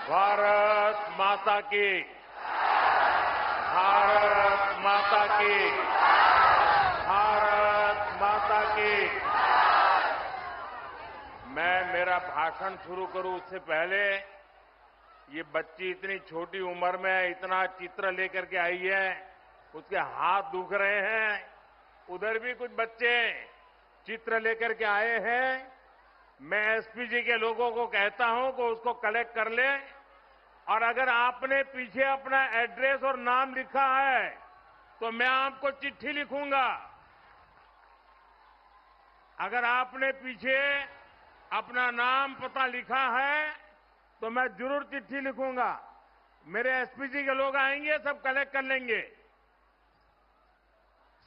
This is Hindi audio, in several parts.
भारत माता की, भारत माता की, भारत माता की। मैं मेरा भाषण शुरू करूं उससे पहले ये बच्ची इतनी छोटी उम्र में इतना चित्र लेकर के आई है, उसके हाथ दुख रहे हैं। उधर भी कुछ बच्चे चित्र लेकर के आए हैं। मैं एसपीजी के लोगों को कहता हूं कि उसको कलेक्ट कर ले, और अगर आपने पीछे अपना एड्रेस और नाम लिखा है तो मैं आपको चिट्ठी लिखूंगा। अगर आपने पीछे अपना नाम पता लिखा है तो मैं जरूर चिट्ठी लिखूंगा। मेरे एसपीजी के लोग आएंगे, सब कलेक्ट कर लेंगे।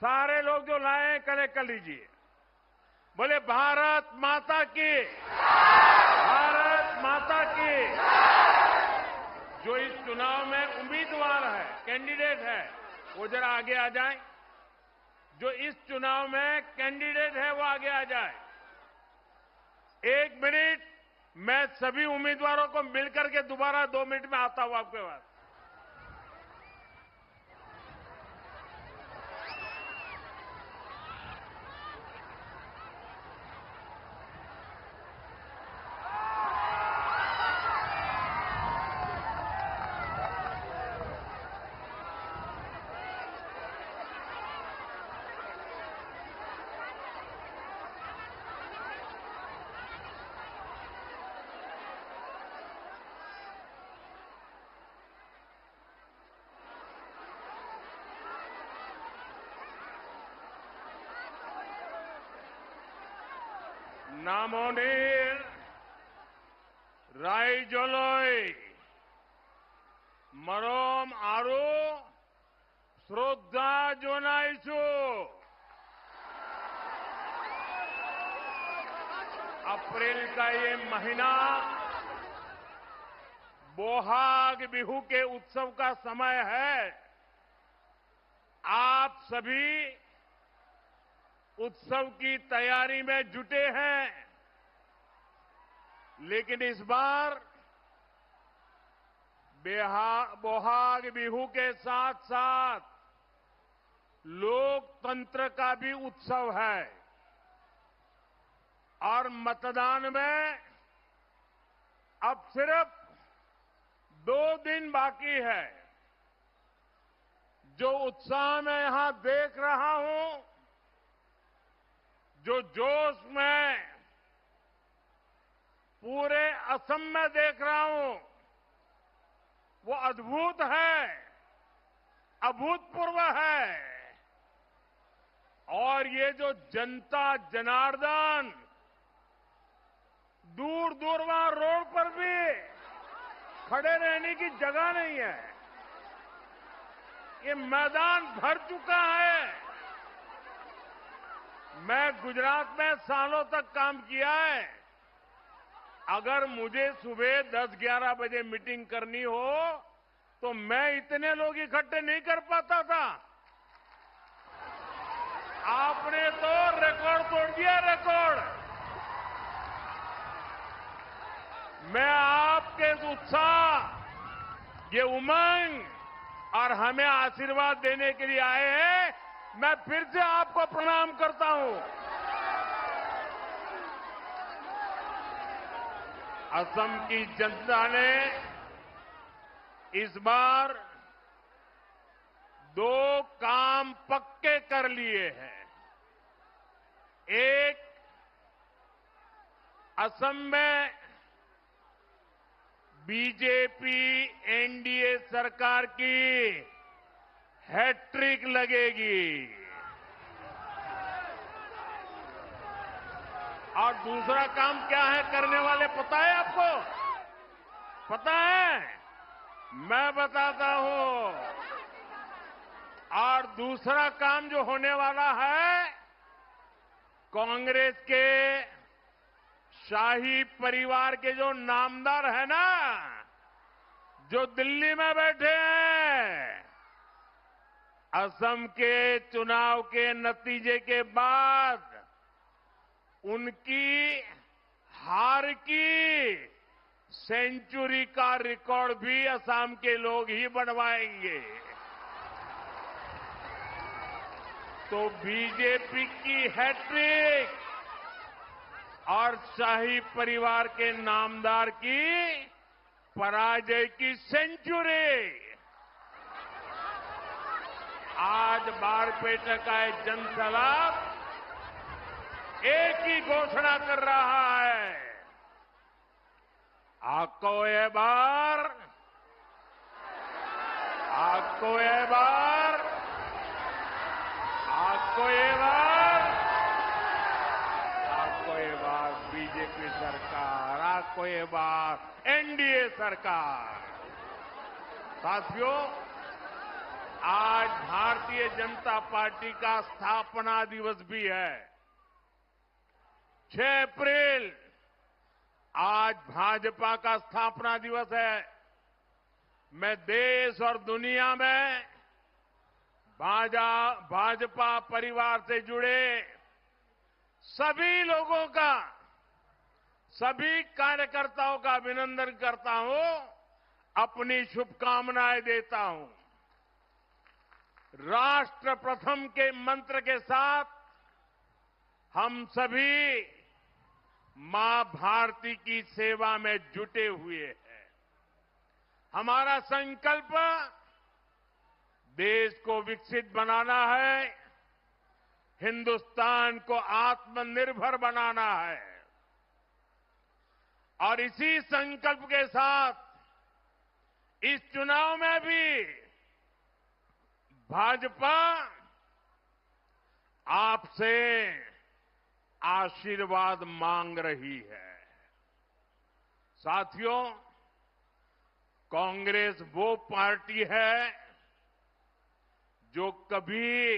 सारे लोग जो लाए कलेक्ट कर लीजिए। बोले भारत माता की, भारत माता की। जो इस चुनाव में उम्मीदवार है, कैंडिडेट है, वो जरा आगे आ जाए। जो इस चुनाव में कैंडिडेट है वो आगे आ जाए। 1 मिनट, मैं सभी उम्मीदवारों को मिलकर के दोबारा 2 मिनट में आता हूं आपके पास। নামনির রাইজলৈ মৰম আৰু শ্ৰদ্ধা জনাইছো। अप्रैल का ये महीना बोहाग बिहू के उत्सव का समय है। आप सभी उत्सव की तैयारी में जुटे हैं, लेकिन इस बार बोहाग बिहू के साथ साथ लोकतंत्र का भी उत्सव है, और मतदान में अब सिर्फ 2 दिन बाकी है। जो उत्साह मैं यहां देख रहा हूं, जो जोश में पूरे असम में देख रहा हूं, वो अद्भुत है, अभूतपूर्व है। और ये जो जनता जनार्दन दूर दूर वहां रोड पर भी खड़े रहने की जगह नहीं है, ये मैदान भर चुका है। मैं गुजरात में सालों तक काम किया है। अगर मुझे सुबह 10-11 बजे मीटिंग करनी हो तो मैं इतने लोग इकट्ठे नहीं कर पाता था। आपने तो रिकॉर्ड तोड़ दिया, रिकॉर्ड। मैं आपके उत्साह, ये उमंग और हमें आशीर्वाद देने के लिए आए हैं, मैं फिर से आपको प्रणाम करता हूं। असम की जनता ने इस बार 2 काम पक्के कर लिए हैं। एक, असम में बीजेपी एनडीए सरकार की हैट्रिक लगेगी, और दूसरा काम क्या है करने वाले, पता है आपको? पता है? मैं बताता हूं। और दूसरा काम जो होने वाला है, कांग्रेस के शाही परिवार के जो नामदार है ना, जो दिल्ली में बैठे हैं, असम के चुनाव के नतीजे के बाद उनकी हार की सेंचुरी का रिकॉर्ड भी असम के लोग ही बनवाएंगे। तो बीजेपी की हैट्रिक और शाही परिवार के नामदार की पराजय की सेंचुरी आज बारपेटा का जनसैलाब एक ही घोषणा कर रहा है। आपको ये बार, आपको ये बार, आपको ये बार, आपको ये बार बीजेपी सरकार, आपको ये बार एनडीए सरकार। साथियों, आज भारतीय जनता पार्टी का स्थापना दिवस भी है। 6 अप्रैल आज भाजपा का स्थापना दिवस है। मैं देश और दुनिया में भाजपा परिवार से जुड़े सभी लोगों का, सभी कार्यकर्ताओं का अभिनंदन करता हूं, अपनी शुभकामनाएं देता हूं। राष्ट्र प्रथम के मंत्र के साथ हम सभी मां भारती की सेवा में जुटे हुए हैं। हमारा संकल्प देश को विकसित बनाना है, हिंदुस्तान को आत्मनिर्भर बनाना है और इसी संकल्प के साथ इस चुनाव में भी भाजपा आपसे आशीर्वाद मांग रही है। साथियों, कांग्रेस वो पार्टी है जो कभी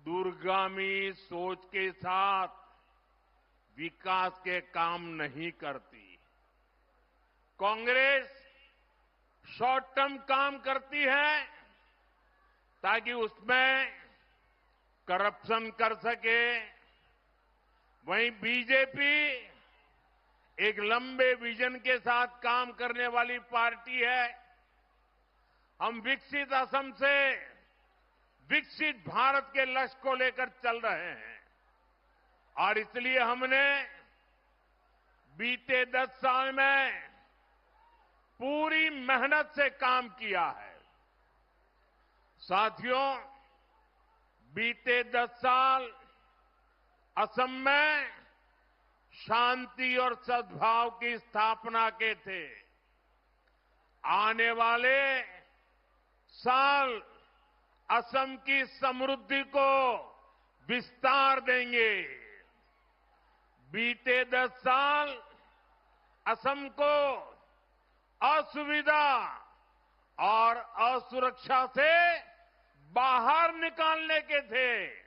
दूरगामी सोच के साथ विकास के काम नहीं करती। कांग्रेस शॉर्ट टर्म काम करती है ताकि उसमें करप्शन कर सके। वहीं बीजेपी एक लंबे विजन के साथ काम करने वाली पार्टी है। हम विकसित असम से विकसित भारत के लक्ष्य को लेकर चल रहे हैं और इसलिए हमने बीते 10 साल में पूरी मेहनत से काम किया है। साथियों, बीते 10 साल असम में शांति और सद्भाव की स्थापना के थे। आने वाले साल असम की समृद्धि को विस्तार देंगे। बीते 10 साल असम को असुविधा और असुरक्षा से बाहर निकालने के थे।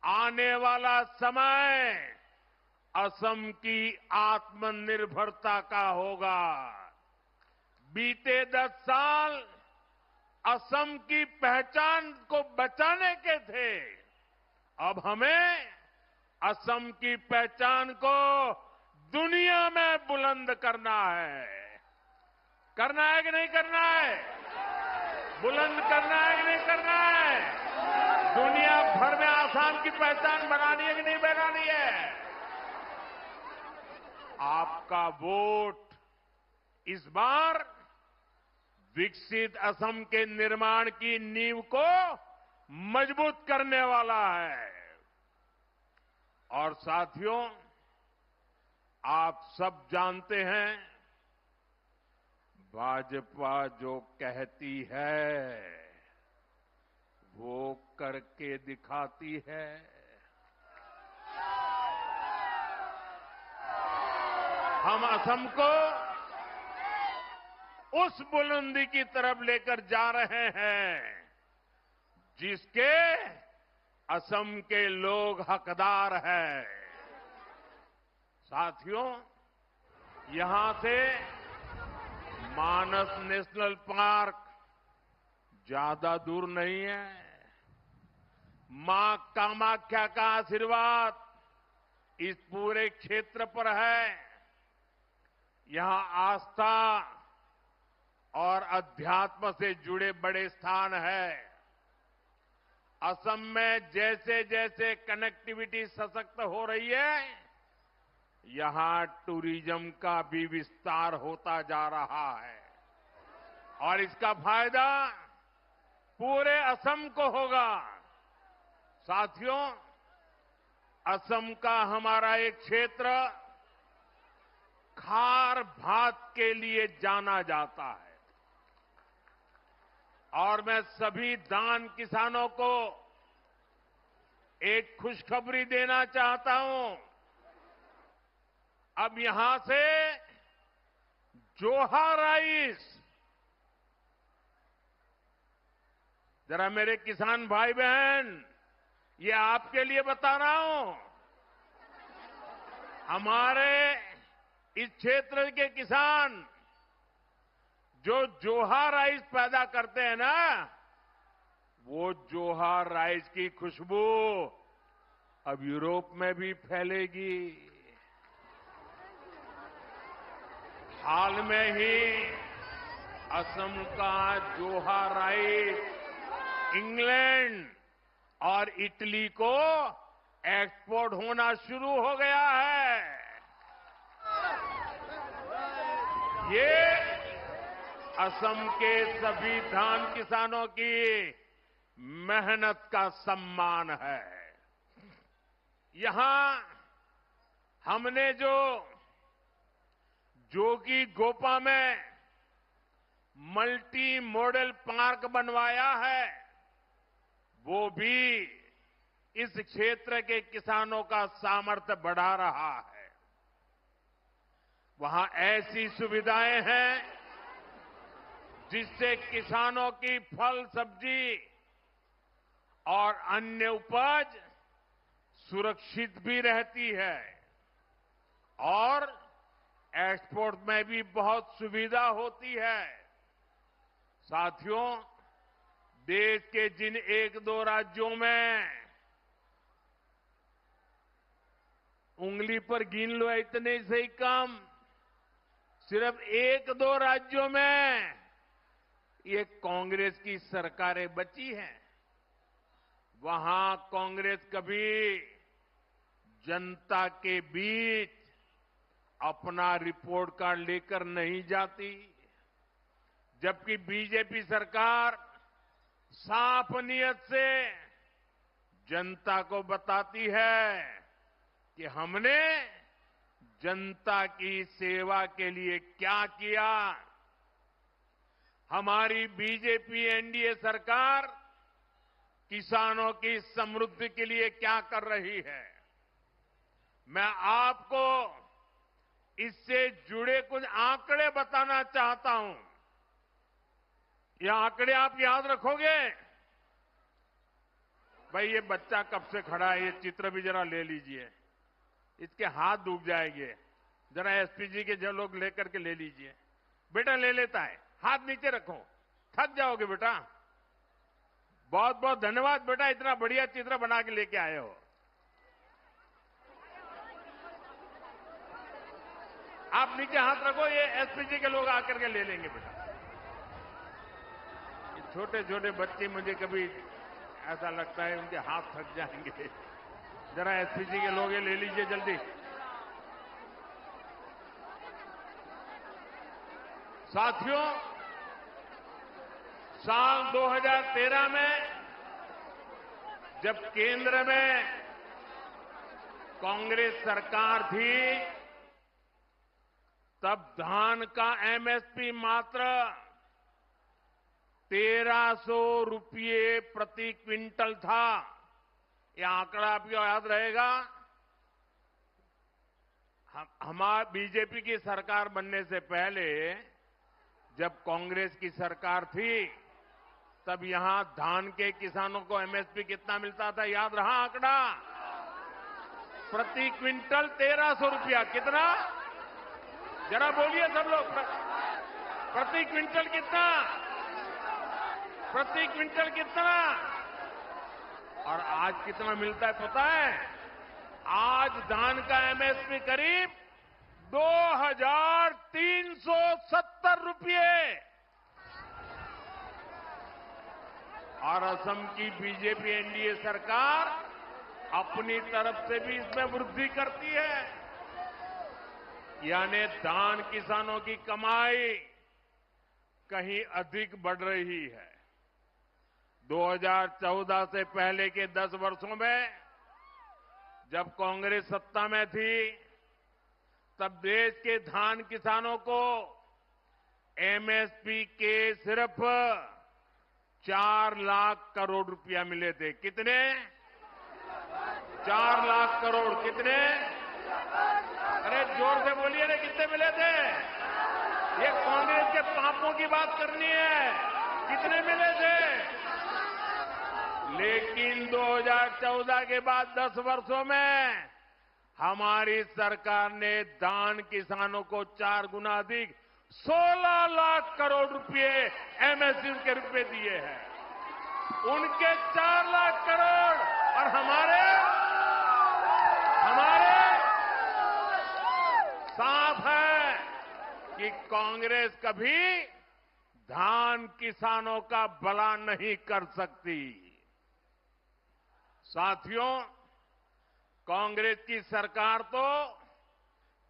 आने वाला समय असम की आत्मनिर्भरता का होगा। बीते 10 साल असम की पहचान को बचाने के थे। अब हमें असम की पहचान को दुनिया में बुलंद करना है। करना है कि नहीं करना है? बुलंद करना है कि नहीं करना है? दुनिया भर में आसाम की पहचान बनानी है कि नहीं बनानी है? आपका वोट इस बार विकसित असम के निर्माण की नींव को मजबूत करने वाला है। और साथियों, आप सब जानते हैं, भाजपा जो कहती है वो करके दिखाती है। हम असम को उस बुलंदी की तरफ लेकर जा रहे हैं जिसके असम के लोग हकदार हैं। साथियों, यहां से मानस नेशनल पार्क ज्यादा दूर नहीं है। मां कामाख्या का आशीर्वाद इस पूरे क्षेत्र पर है। यहां आस्था और अध्यात्म से जुड़े बड़े स्थान है। असम में जैसे जैसे कनेक्टिविटी सशक्त हो रही है, यहां टूरिज्म का भी विस्तार होता जा रहा है और इसका फायदा पूरे असम को होगा। साथियों, असम का हमारा एक क्षेत्र खार भात के लिए जाना जाता है और मैं सभी धान किसानों को एक खुशखबरी देना चाहता हूं। अब यहां से जोहा राइस, जरा मेरे किसान भाई बहन, ये आपके लिए बता रहा हूं। हमारे इस क्षेत्र के किसान जो जोहा राइस पैदा करते हैं ना, वो जोहा राइस की खुशबू अब यूरोप में भी फैलेगी। हाल में ही असम का जोहा राइस इंग्लैंड और इटली को एक्सपोर्ट होना शुरू हो गया है। ये असम के सभी धान किसानों की मेहनत का सम्मान है। यहां हमने जो जोगी गोपा में मल्टी मॉडल पार्क बनवाया है, वो भी इस क्षेत्र के किसानों का सामर्थ्य बढ़ा रहा है। वहां ऐसी सुविधाएं हैं जिससे किसानों की फल, सब्जी और अन्य उपज सुरक्षित भी रहती है और एक्सपोर्ट में भी बहुत सुविधा होती है। साथियों, देश के जिन एक दो राज्यों में उंगली पर गिन लो इतने से ही कम, सिर्फ एक दो राज्यों में ये कांग्रेस की सरकारें बची हैं, वहां कांग्रेस कभी जनता के बीच अपना रिपोर्ट कार्ड लेकर नहीं जाती, जबकि बीजेपी सरकार साफ नियत से जनता को बताती है कि हमने जनता की सेवा के लिए क्या किया। हमारी बीजेपी एनडीए सरकार किसानों की समृद्धि के लिए क्या कर रही है। मैं आपको इससे जुड़े कुछ आंकड़े बताना चाहता हूं। ये आंकड़े आप याद रखोगे? भाई, ये बच्चा कब से खड़ा है, ये चित्र भी जरा ले लीजिए, इसके हाथ डूब जाएंगे। जरा एसपीजी के जो लोग लेकर के ले लीजिए। बेटा ले लेता है, हाथ नीचे रखो, थक जाओगे बेटा। बहुत बहुत धन्यवाद बेटा, इतना बढ़िया चित्र बना के लेके आए हो। आप नीचे हाथ रखो, ये एसपीजी के लोग आकर के ले लेंगे बेटा। ये छोटे छोटे बच्चे, मुझे कभी ऐसा लगता है उनके हाथ थक जाएंगे। जरा एसपीजी के लोग ये ले लीजिए जल्दी। साथियों, साल 2013 में जब केंद्र में कांग्रेस सरकार थी, तब धान का एमएसपी मात्र 1300 रुपये प्रति क्विंटल था। यह आंकड़ा आपको याद रहेगा। हमारी बीजेपी की सरकार बनने से पहले जब कांग्रेस की सरकार थी, तब यहां धान के किसानों को एमएसपी कितना मिलता था, याद रहा आंकड़ा? प्रति क्विंटल 1300 रुपया। कितना? जरा बोलिए सब लोग, प्रति क्विंटल कितना? प्रति क्विंटल कितना? और आज कितना मिलता है पता है? आज धान का एमएसपी करीब 2,370 और असम की बीजेपी एनडीए सरकार अपनी तरफ से भी इसमें वृद्धि करती है। यानी धान किसानों की कमाई कहीं अधिक बढ़ रही है। 2014 से पहले के 10 वर्षों में जब कांग्रेस सत्ता में थी, तब देश के धान किसानों को एमएसपी के सिर्फ 4 लाख करोड़ रुपया मिले थे। कितने? 4 लाख करोड़। कितने? अरे जोर से बोलिए ना, कितने मिले थे? ये कांग्रेस के पापों की बात करनी है। कितने मिले थे? लेकिन 2014 के बाद 10 वर्षों में हमारी सरकार ने धान किसानों को 4 गुना अधिक 16 लाख करोड़ रुपए एमएसपी के रूप में दिए हैं। उनके 4 लाख करोड़ और हमारे साफ है कि कांग्रेस कभी धान किसानों का भला नहीं कर सकती। साथियों, कांग्रेस की सरकार तो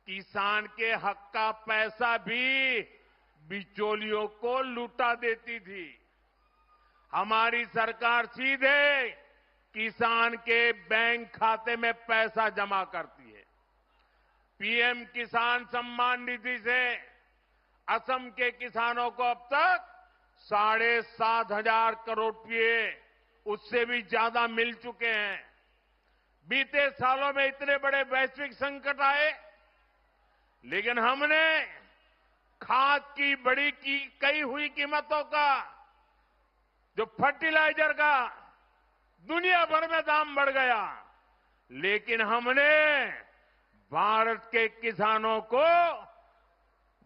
किसान के हक का पैसा भी बिचौलियों को लूटा देती थी। हमारी सरकार सीधे किसान के बैंक खाते में पैसा जमा करती है। पीएम किसान सम्मान निधि से असम के किसानों को अब तक 7,500 करोड़ रुपए, उससे भी ज्यादा मिल चुके हैं। बीते सालों में इतने बड़े वैश्विक संकट आए, लेकिन हमने खाद की बढ़ी कई हुई कीमतों का, जो फर्टिलाइजर का दुनिया भर में दाम बढ़ गया, लेकिन हमने भारत के किसानों को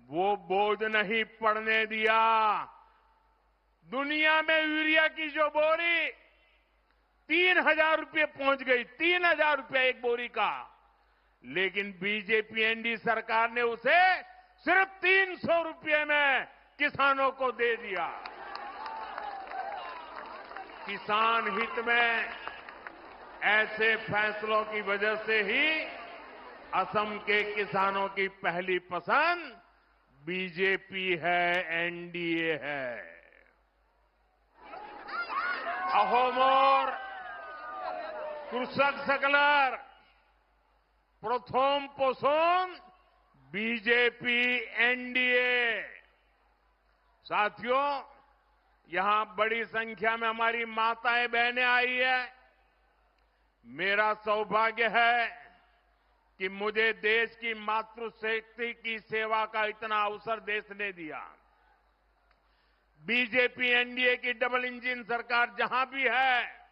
वो बोझ नहीं पड़ने दिया। दुनिया में यूरिया की जो बोरी 3,000 रुपये पहुंच गई, 3,000 रुपये एक बोरी का, लेकिन बीजेपी एनडीए सरकार ने उसे सिर्फ 300 रुपये में किसानों को दे दिया। किसान हित में ऐसे फैसलों की वजह से ही असम के किसानों की पहली पसंद बीजेपी है, एनडीए है। अहोमोर कृषक सकलर प्रथम पोषण बीजेपी एनडीए। साथियों, यहां बड़ी संख्या में हमारी माताएं बहनें आई है। मेरा सौभाग्य है कि मुझे देश की मातृशक्ति की सेवा का इतना अवसर देश ने दिया। बीजेपी एनडीए की डबल इंजन सरकार जहां भी है,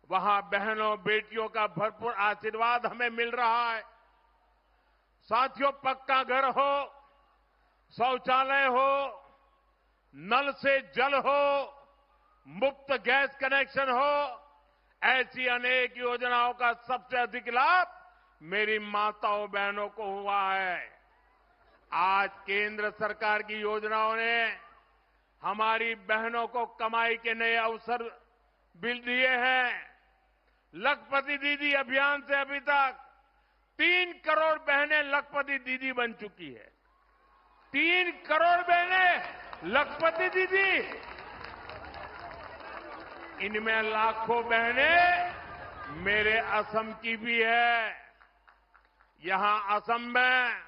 वहां बहनों बेटियों का भरपूर आशीर्वाद हमें मिल रहा है। साथियों, पक्का घर हो, शौचालय हो, नल से जल हो, मुफ्त गैस कनेक्शन हो, ऐसी अनेक योजनाओं का सबसे अधिक लाभ मेरी माताओं बहनों को हुआ है। आज केंद्र सरकार की योजनाओं ने हमारी बहनों को कमाई के नए अवसर भी दिए हैं। लखपति दीदी अभियान से अभी तक 3 करोड़ बहनें लखपति दीदी बन चुकी है। 3 करोड़ बहनें लखपति दीदी। इनमें लाखों बहनें मेरे असम की भी है। यहां असम में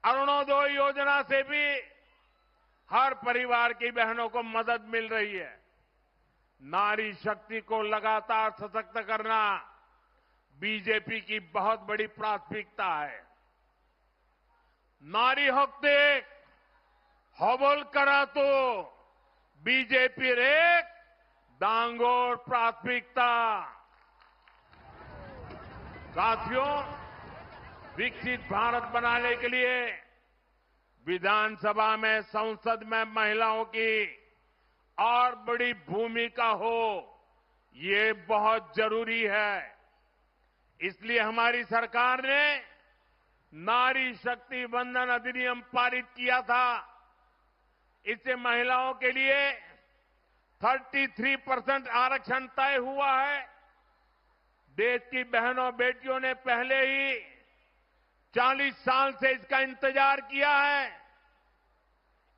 अरुणोदय योजना से भी हर परिवार की बहनों को मदद मिल रही है। नारी शक्ति को लगातार सशक्त करना बीजेपी की बहुत बड़ी प्राथमिकता है। नारी हकते हबल करा तो बीजेपी रेक दांगोर प्राथमिकता। साथियों, विकसित भारत बनाने के लिए विधानसभा में, संसद में महिलाओं की और बड़ी भूमिका हो, ये बहुत जरूरी है। इसलिए हमारी सरकार ने नारी शक्ति वंदन अधिनियम पारित किया था। इससे महिलाओं के लिए 33% आरक्षण तय हुआ है। देश की बहनों बेटियों ने पहले ही 40 साल से इसका इंतजार किया है।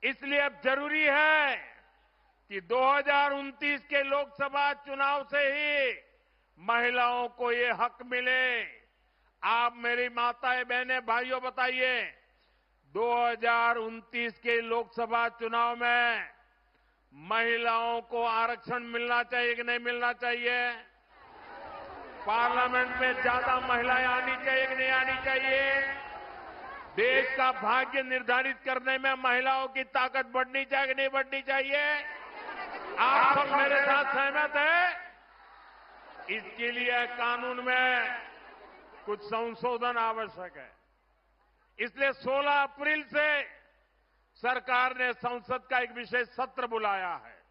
इसलिए अब जरूरी है कि 2029 के लोकसभा चुनाव से ही महिलाओं को ये हक मिले। आप मेरी माताएं बहनें भाइयों बताइए, 2029 के लोकसभा चुनाव में महिलाओं को आरक्षण मिलना चाहिए कि नहीं मिलना चाहिए? पार्लियामेंट में ज्यादा महिलाएं आनी चाहिए कि नहीं आनी चाहिए? देश का भाग्य निर्धारित करने में महिलाओं की ताकत बढ़नी चाहिए कि नहीं बढ़नी चाहिए? आप सब मेरे साथ सहमत हैं? इसके लिए कानून में कुछ संशोधन आवश्यक है। इसलिए 16 अप्रैल से सरकार ने संसद का एक विशेष सत्र बुलाया है।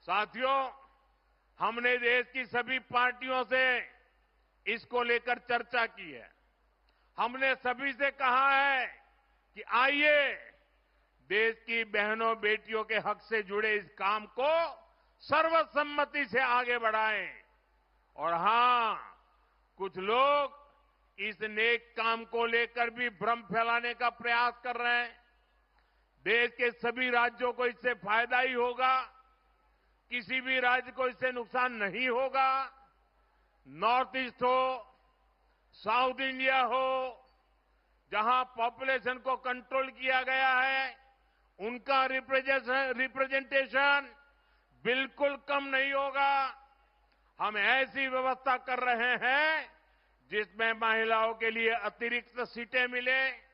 साथियों, हमने देश की सभी पार्टियों से इसको लेकर चर्चा की है। हमने सभी से कहा है कि आइए देश की बहनों बेटियों के हक से जुड़े इस काम को सर्वसम्मति से आगे बढ़ाएं। और हां, कुछ लोग इस नेक काम को लेकर भी भ्रम फैलाने का प्रयास कर रहे हैं। देश के सभी राज्यों को इससे फायदा ही होगा, किसी भी राज्य को इससे नुकसान नहीं होगा। नॉर्थ ईस्ट हो, साउथ इंडिया हो, जहां पॉपुलेशन को कंट्रोल किया गया है, उनका रिप्रेजेंटेशन बिल्कुल कम नहीं होगा। हम ऐसी व्यवस्था कर रहे हैं जिसमें महिलाओं के लिए अतिरिक्त सीटें मिले।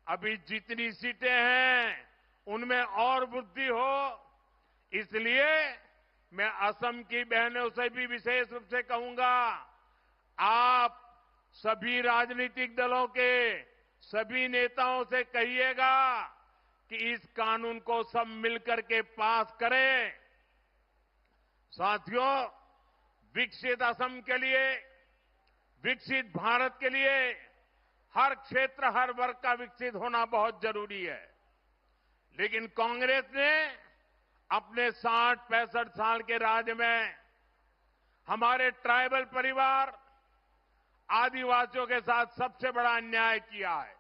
अभी जितनी सीटें हैं उनमें और वृद्धि हो। इसलिए मैं असम की बहनों से भी विशेष रूप से कहूंगा, आप सभी राजनीतिक दलों के सभी नेताओं से कहिएगा कि इस कानून को सब मिलकर के पास करें। साथियों, विकसित असम के लिए, विकसित भारत के लिए हर क्षेत्र, हर वर्ग का विकसित होना बहुत जरूरी है। लेकिन कांग्रेस ने अपने 60-65 साल के राज में हमारे ट्राइबल परिवार, आदिवासियों के साथ सबसे बड़ा अन्याय किया है।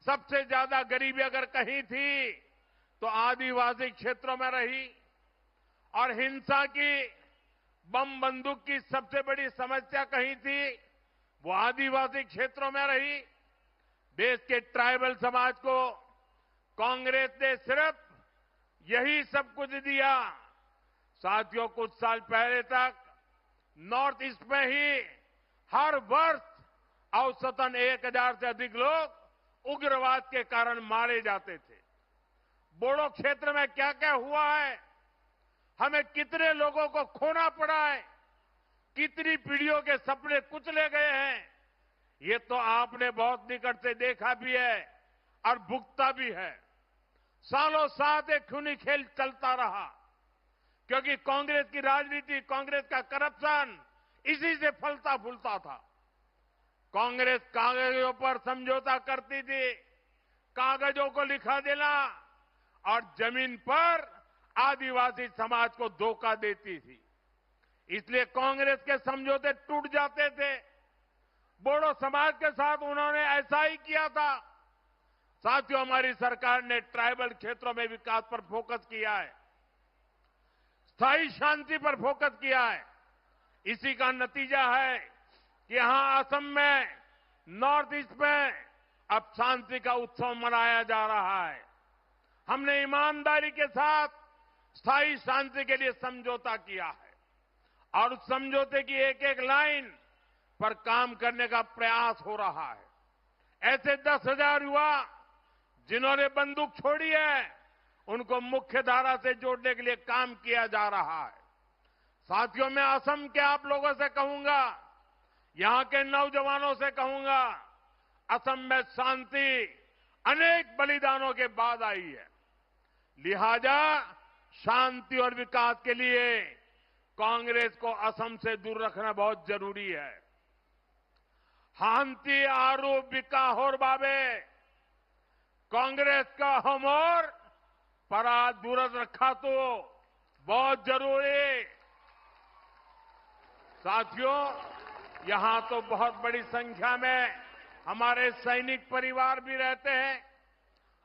सबसे ज्यादा गरीबी अगर कहीं थी तो आदिवासी क्षेत्रों में रही, और हिंसा की, बम बंदूक की सबसे बड़ी समस्या कहीं थी वो आदिवासी क्षेत्रों में रही। देश के ट्राइबल समाज को कांग्रेस ने सिर्फ यही सब कुछ दिया। साथियों, कुछ साल पहले तक नॉर्थ ईस्ट में ही हर वर्ष औसतन 1000 से अधिक लोग उग्रवाद के कारण मारे जाते थे। बोडो क्षेत्र में क्या क्या हुआ है, हमें कितने लोगों को खोना पड़ा है, कितनी पीढ़ियों के सपने कुचले गए हैं, ये तो आपने बहुत निकट से देखा भी है और भुगता भी है। सालों साल एक खूनी खेल चलता रहा, क्योंकि कांग्रेस की राजनीति, कांग्रेस का करप्शन इसी से फलता फूलता था। कांग्रेस कागजों पर समझौता करती थी, कागजों को लिखा देना, और जमीन पर आदिवासी समाज को धोखा देती थी। इसलिए कांग्रेस के समझौते टूट जाते थे। बोडो समाज के साथ उन्होंने ऐसा ही किया था। साथियों, हमारी सरकार ने ट्राइबल क्षेत्रों में विकास पर फोकस किया है, स्थायी शांति पर फोकस किया है। इसी का नतीजा है कि यहां असम में, नॉर्थ ईस्ट में अब शांति का उत्सव मनाया जा रहा है। हमने ईमानदारी के साथ स्थायी शांति के लिए समझौता किया है, और उस समझौते की एक एक लाइन पर काम करने का प्रयास हो रहा है। ऐसे 10,000 युवा जिन्होंने बंदूक छोड़ी है, उनको मुख्य धारा से जोड़ने के लिए काम किया जा रहा है। साथियों, मैं असम के आप लोगों से कहूंगा, यहां के नौजवानों से कहूंगा, असम में शांति अनेक बलिदानों के बाद आई है। लिहाजा शांति और विकास के लिए कांग्रेस को असम से दूर रखना बहुत जरूरी है। हांती आरू बिकाहोर बाबे कांग्रेस का हमोर परा दूरत रखा तो बहुत जरूरी। साथियों, यहां तो बहुत बड़ी संख्या में हमारे सैनिक परिवार भी रहते हैं।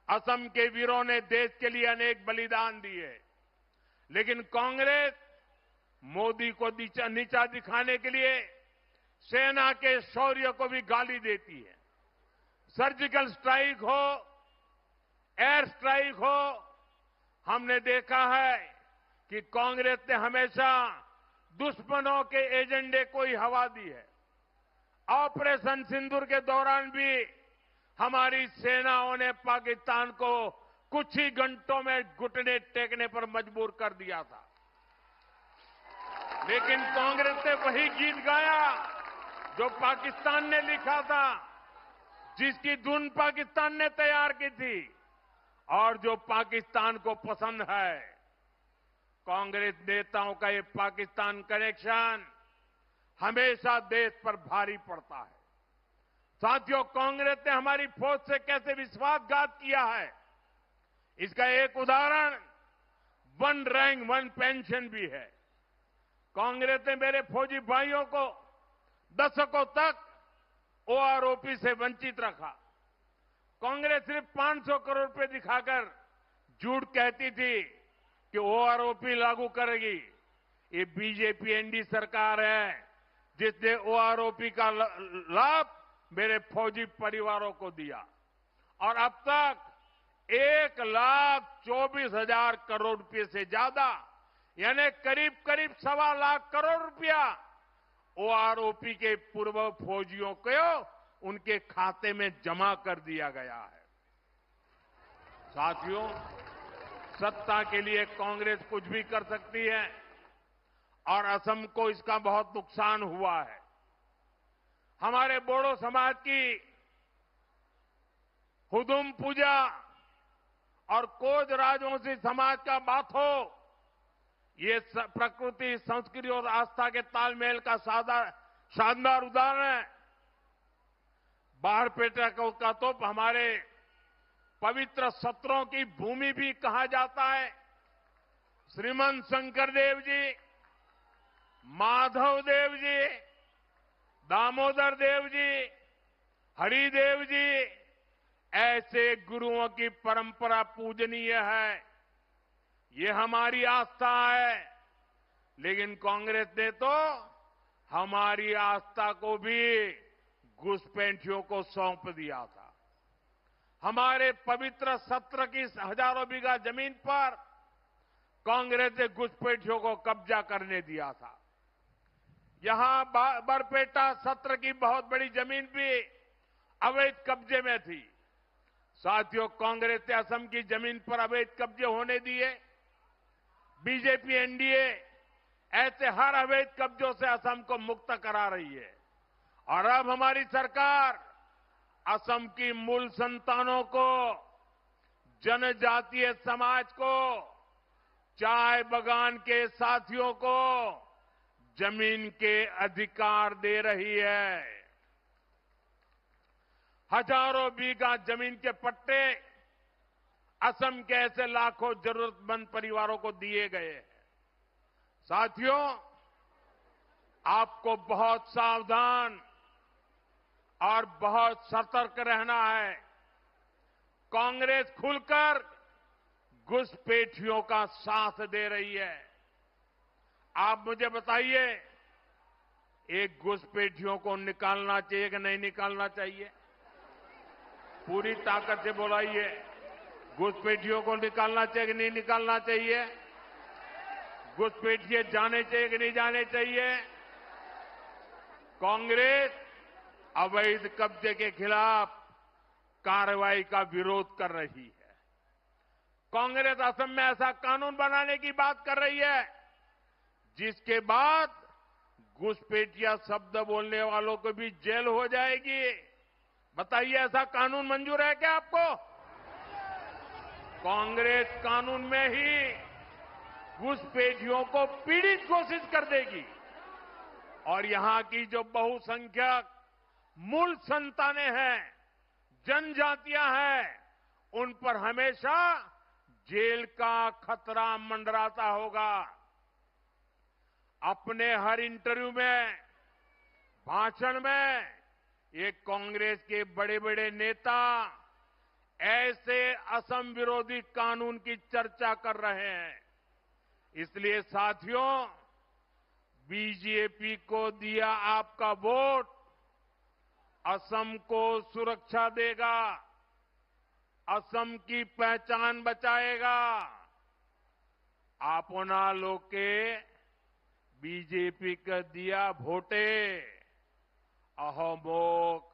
असम के वीरों ने देश के लिए अनेक बलिदान दिए, लेकिन कांग्रेस मोदी को नीचा दिखाने के लिए सेना के शौर्य को भी गाली देती है। सर्जिकल स्ट्राइक हो, एयर स्ट्राइक हो, हमने देखा है कि कांग्रेस ने हमेशा दुश्मनों के एजेंडे को ही हवा दी है। ऑपरेशन सिंदूर के दौरान भी हमारी सेनाओं ने पाकिस्तान को कुछ ही घंटों में घुटने टेकने पर मजबूर कर दिया था, लेकिन कांग्रेस ने वही गीत गाया जो पाकिस्तान ने लिखा था, जिसकी धुन पाकिस्तान ने तैयार की थी और जो पाकिस्तान को पसंद है। कांग्रेस नेताओं का ये पाकिस्तान कनेक्शन हमेशा देश पर भारी पड़ता है। साथियों, कांग्रेस ने हमारी फौज से कैसे विश्वासघात किया है, इसका एक उदाहरण वन रैंक वन पेंशन भी है। कांग्रेस ने मेरे फौजी भाइयों को दशकों तक ओआरओपी से वंचित रखा। कांग्रेस सिर्फ 500 करोड़ रुपए दिखाकर झूठ कहती थी कि ओआरओपी लागू करेगी। ये बीजेपी एनडीए सरकार है जिसने ओआरओपी का लाभ मेरे फौजी परिवारों को दिया और अब तक 1,24,000 करोड़ रुपए से ज्यादा यानी करीब करीब 1.25 लाख करोड़ रुपया ओआरओपी के पूर्व फौजियों को उनके खाते में जमा कर दिया गया है। साथियों, सत्ता के लिए कांग्रेस कुछ भी कर सकती है और असम को इसका बहुत नुकसान हुआ है। हमारे बोडो समाज की हुदुम पूजा और कोज राजवंशी समाज का बाथो, ये प्रकृति, संस्कृति और आस्था के तालमेल का शानदार उदाहरण है। बारपेटा का तो हमारे पवित्र सत्रों की भूमि भी कहा जाता है। श्रीमंत शंकरदेव जी, माधव देव जी, दामोदर देव जी, हरिदेव जी, ऐसे गुरुओं की परंपरा पूजनीय है। ये हमारी आस्था है, लेकिन कांग्रेस ने तो हमारी आस्था को भी घुसपैठियों को सौंप दिया था। हमारे पवित्र सत्र की हजारों बीघा जमीन पर कांग्रेस ने घुसपैठियों को कब्जा करने दिया था। यहां बरपेटा सत्र की बहुत बड़ी जमीन भी अवैध कब्जे में थी। साथियों, कांग्रेस ने असम की जमीन पर अवैध कब्जे होने दिए। बीजेपी एनडीए ऐसे हर अवैध कब्जों से असम को मुक्त करा रही है और अब हमारी सरकार असम की मूल संतानों को, जनजातीय समाज को, चाय बागान के साथियों को जमीन के अधिकार दे रही है। हजारों बीघा जमीन के पट्टे असम के ऐसे लाखों जरूरतमंद परिवारों को दिए गए हैं। साथियों, आपको बहुत सावधान और बहुत सतर्क रहना है। कांग्रेस खुलकर घुसपैठियों का साथ दे रही है। आप मुझे बताइए, एक घुसपैठियों को निकालना चाहिए कि नहीं निकालना चाहिए? पूरी ताकत से बोलाइए, घुसपैठियों को निकालना चाहिए कि नहीं निकालना चाहिए? घुसपैठिए जाने चाहिए कि नहीं जाने चाहिए? कांग्रेस अवैध कब्जे के खिलाफ कार्रवाई का विरोध कर रही है। कांग्रेस असम में ऐसा कानून बनाने की बात कर रही है जिसके बाद घुसपैठिया शब्द बोलने वालों को भी जेल हो जाएगी। बताइए, ऐसा कानून मंजूर है क्या आपको? कांग्रेस कानून में ही घुसपैठियों को पीड़ित घोषित कर देगी और यहां की जो बहुसंख्यक मूल संतानें हैं, जनजातियां हैं, उन पर हमेशा जेल का खतरा मंडराता होगा। अपने हर इंटरव्यू में, भाषण में ये कांग्रेस के बड़े बड़े नेता ऐसे असम विरोधी कानून की चर्चा कर रहे हैं। इसलिए साथियों, बीजेपी को दिया आपका वोट असम को सुरक्षा देगा, असम की पहचान बचाएगा। आपना लोके बीजेपी का दिया वोटे अहोमोक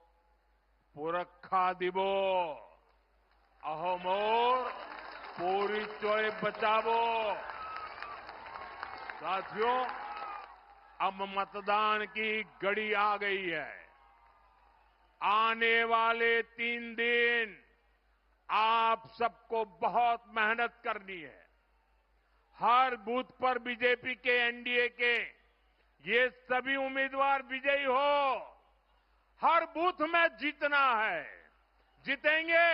पुरखा दिबो, अहोमोर पोरिचोय बचावो। साथियों, अब मतदान की घड़ी आ गई है। आने वाले 3 दिन आप सबको बहुत मेहनत करनी है। हर बूथ पर बीजेपी के, एनडीए के ये सभी उम्मीदवार विजयी हो। हर बूथ में जीतना है। जीतेंगे,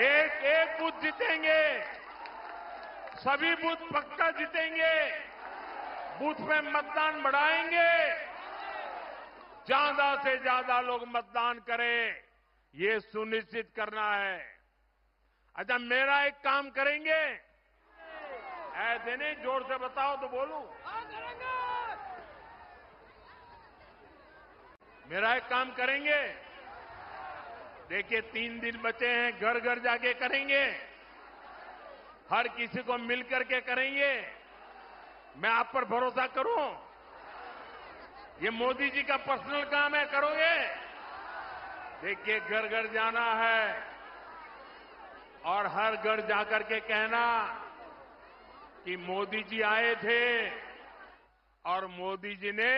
एक एक बूथ जीतेंगे, सभी बूथ पक्का जीतेंगे। बूथ में मतदान बढ़ाएंगे, ज्यादा से ज्यादा लोग मतदान करें, ये सुनिश्चित करना है। अच्छा, मेरा एक काम करेंगे? ऐसे नहीं, जोर से बताओ तो बोलूं। मेरा एक काम करेंगे? देखिए, 3 दिन बचे हैं, घर घर जाके करेंगे, हर किसी को मिलकर के करेंगे। मैं आप पर भरोसा करूं? ये मोदी जी का पर्सनल काम है, करोगे? देखिए, घर घर जाना है और हर घर जाकर के कहना कि मोदी जी आए थे और मोदी जी ने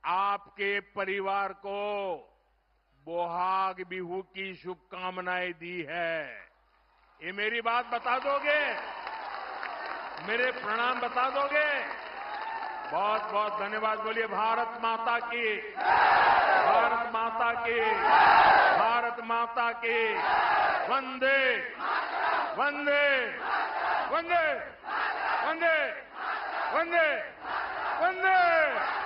आपके परिवार को बोहाग बिहू की शुभकामनाएं दी है। ये मेरी बात बता दोगे? मेरे प्रणाम बता दोगे? बहुत बहुत धन्यवाद। बोलिए भारत माता की, भारत माता की, भारत माता की। वंदे वंदे वंदे वंदे वंदे वंदे।